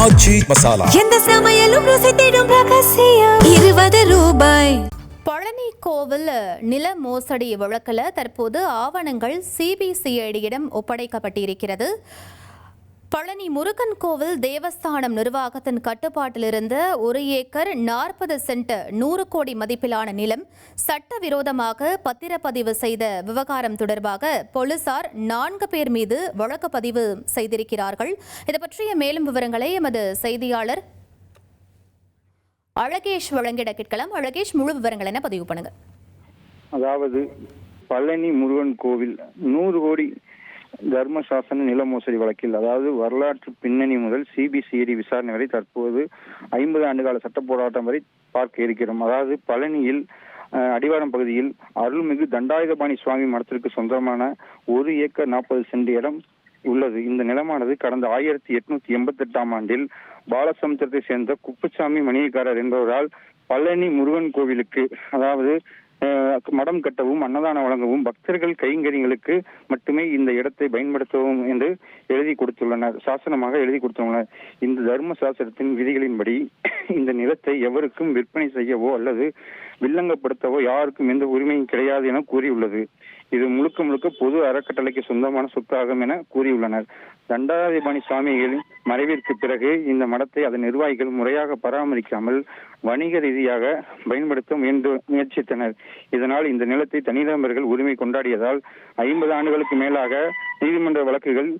ஆச்சி மசாலா. எந்த சமையலும் ருசி தேடும் ரகசியம். 20 ரூபாய். பழனி கோவில் நில மோசடி வழக்கில் தற்போது ஆவணங்கள் சிபிசிஐடியிடம் ஒப்படைக்கப்பட்டிருக்கிறது. பழனி முருகன் கோவில் தேவஸ்தானம் நிர்வாகத்தின் கட்டுப்பாட்டில் இருந்த 1 ஏக்கர் 40 சென்ட் 100 கோடி மதிப்பிலான நிலம் சட்டவிரோதமாக பத்திரப்பதிவு செய்த விவகாரம் தொடர்பாக போலீசார் 4 பேர் மீது வழக்கு பதிவு செய்திருக்கிறார்கள். இது பற்றிய மேலும் விவரங்களை எமது செய்தியாளர் அழகேஷ் வழங்கிட கேட்கலாம். அழகேஷ், முழு விவரங்கள் என்ன பதிவு பண்ணுங்க. அதாவது பழனி முருகன் கோவில் 100 கோடி தர்மசாசன நில மோசடி வழக்கில், அதாவது வரலாற்று பின்னணி முதல் சிபிசிஐடி விசாரணை வரை தற்போது 50 ஆண்டுகால சட்ட போராட்டம் வரை பார்க்க இருக்கிறோம். அதாவது பழனியில் அடிவாரம் பகுதியில் அருள்மிகு தண்டாயுதபாணி சுவாமி மடத்திற்கு சொந்தமான 1 ஏக்கர் 40 சென்ட் இடம் உள்ளது. இந்த நிலமானது கடந்த 1888 ஆண்டில் பாலசமுத்திரத்தை சேர்ந்த குப்புசாமி மணியக்காரர் என்பவரால் பழனி முருகன் கோவிலுக்கு, அதாவது மடம் கட்டவும் அன்னதானம் வழங்கவும் பக்தர்கள் கைங்கரிகளுக்கு மட்டுமே இந்த இடத்தை பயன்படுத்தவும் என்று எழுதி கொடுத்துள்ளனர், சாசனமாக எழுதி கொடுத்துள்ளனர். இந்த தர்ம சாஸ்திரத்தின் விதிகளின்படி இந்த நிலத்தை எவருக்கும் விற்பனை செய்யவோ அல்லது வில்லங்கப்படுத்தவோ யாருக்கும் எந்த உரிமையும் கிடையாது என கூறியுள்ளது. இது முழுக்க முழுக்க பொது அறக்கட்டளைக்கு சொந்தமான சொத்தாகும் என கூறியுள்ளனர். தண்டாயுதபாணி சுவாமிகளின் மறைவிற்கு பிறகு இந்த மடத்தை அதன் நிர்வாகிகள் முறையாக பராமரிக்காமல் வணிக ரீதியாக பயன்படுத்த முயற்சித்தனர். இதனால் இந்த நிலத்தை தனிநபர்கள் உரிமை கொண்டாடியதால் 50 ஆண்டுகளுக்கு மேலாக நீதிமன்ற வழக்குகள்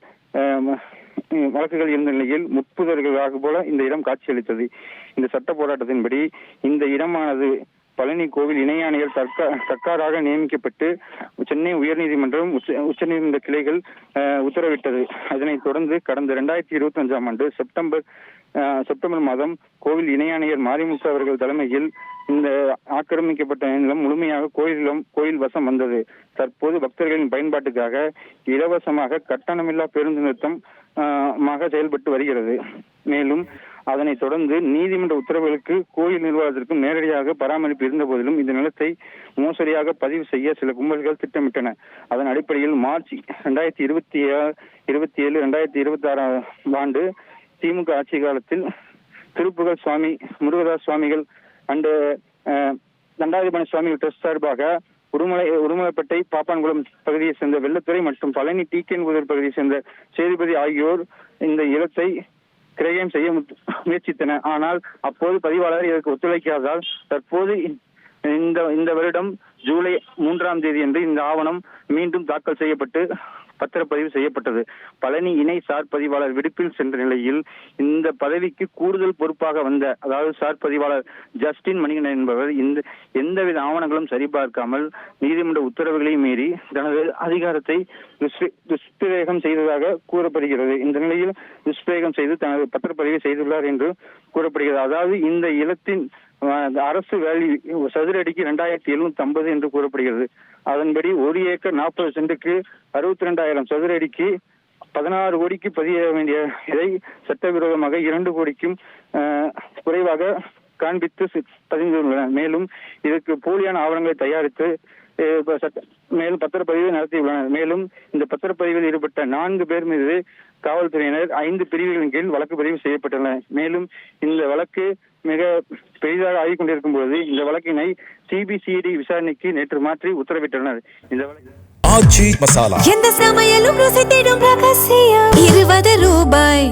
இருந்த நிலையில் முற்புதர்களாக போல இந்த இடம் காட்சியளித்தது. இந்த சட்ட போராட்டத்தின்படி இந்த இடமானது பழனி கோவில் இணை ஆணையர் தற்காராக நியமிக்கப்பட்டு சென்னை உயர்நீதிமன்றம் உச்சநீதிமன்ற கிளைகள் உத்தரவிட்டது. அதனைத் தொடர்ந்து கடந்த 2025 ஆண்டு செப்டம்பர் மாதம் கோவில் இணை ஆணையர் மாரிமுத்து அவர்கள் தலைமையில் இந்த ஆக்கிரமிக்கப்பட்ட நிலம் முழுமையாக கோயில் வசம் வந்தது. தற்போது பக்தர்களின் பயன்பாட்டுக்காக இலவசமாக கட்டணமில்லா பேருந்து நிறுத்தம் செயல்பட்டு வருகிறது. மேலும் அதனைத் தொடர்ந்து நீதிமன்ற உத்தரவுகளுக்கு கோயில் நிர்வாகத்திற்கும் நேரடியாக பராமரிப்பு இருந்த போதிலும் இந்த நிலத்தை மோசடியாக பதிவு செய்ய சில கும்பல்கள் திட்டமிட்டன. அதன் அடிப்படையில் மார்ச் 2027 2026 ஆண்டு திமுக ஆட்சி காலத்தில் திருப்புகழ் சுவாமி முருகதாஸ் சுவாமிகள் அண்ட் தண்டாயுதபாணி சுவாமிகள் ட்ரஸ்ட் சார்பாக உடுமலைப்பேட்டை பாப்பான்குளம் பகுதியை சேர்ந்த வெள்ளத்துறை மற்றும் பழனி டிகேன் பகுதியை சேர்ந்த சேதுபதி ஆகியோர் இந்த இடத்தை கிரயம் செய்ய முயற்சித்தன. ஆனால் அப்போது பதிவாளர் இதற்கு ஒத்துழைக்காததால் தற்போது இந்த வருடம் ஜூலை 3ஆம் தேதி அன்று இந்த ஆவணம் மீண்டும் தாக்கல் செய்யப்பட்டு பத்திரப்பதிவு செய்யப்பட்டது. பழனி இணை சார் பதிவாளர் விடுப்பில் சென்ற நிலையில் இந்த பதவிக்கு கூடுதல் பொறுப்பாக வந்த, அதாவது சார் பதிவாளர் ஜஸ்டின் மணிகண்டன் என்பவர் எந்தவித ஆவணங்களும் சரிபார்க்காமல் நீதிமன்ற உத்தரவுகளை மீறி தனது அதிகாரத்தை துஷ்பிரயோகம் செய்ததாக கூறப்படுகிறது. இந்த நிலையில் துஷ்பிரயோகம் செய்து தனது பத்திரப்பதிவை செய்துள்ளார் என்று கூறப்படுகிறது. அதாவது இந்த இடத்தின் அரசு வேல்யூ சதுர அடிக்கு 2750 என்று கூறப்படுகிறது. அதன்படி 1 ஏக்கர் 40 சென்ட்டுக்கு 62,000 சதுர அடிக்கு 16 கோடிக்கு பதிய வேண்டிய இதை சட்டவிரோதமாக 2 கோடிக்கும் குறைவாக காண்பித்து பதிந்துள்ளன. மேலும் இதற்கு போலியான ஆவணங்களை தயாரித்து மேலும் பத்திரப்பதிவு நடத்தியுள்ளனர். மேலும் இந்த பத்திரப்பதிவில் ஈடுபட்ட 4 பேர் மீது காவல்துறையினர் 5 பிரிவுகளின் கீழ் வழக்கு பதிவு செய்யப்பட்டுள்ளன. மேலும் இந்த வழக்கு மிக பெரிதாக ஆகிக் கொண்டிருக்கும் பொழுது இந்த வழக்கினை சிபிசிஐடி விசாரணைக்கு நேற்று மாற்றி உத்தரவிட்டனர். இந்த ஆச்சி மசாலா. எந்த சமையலும் ருசி தேடும் ரகசியம். 20 ரூபாய்.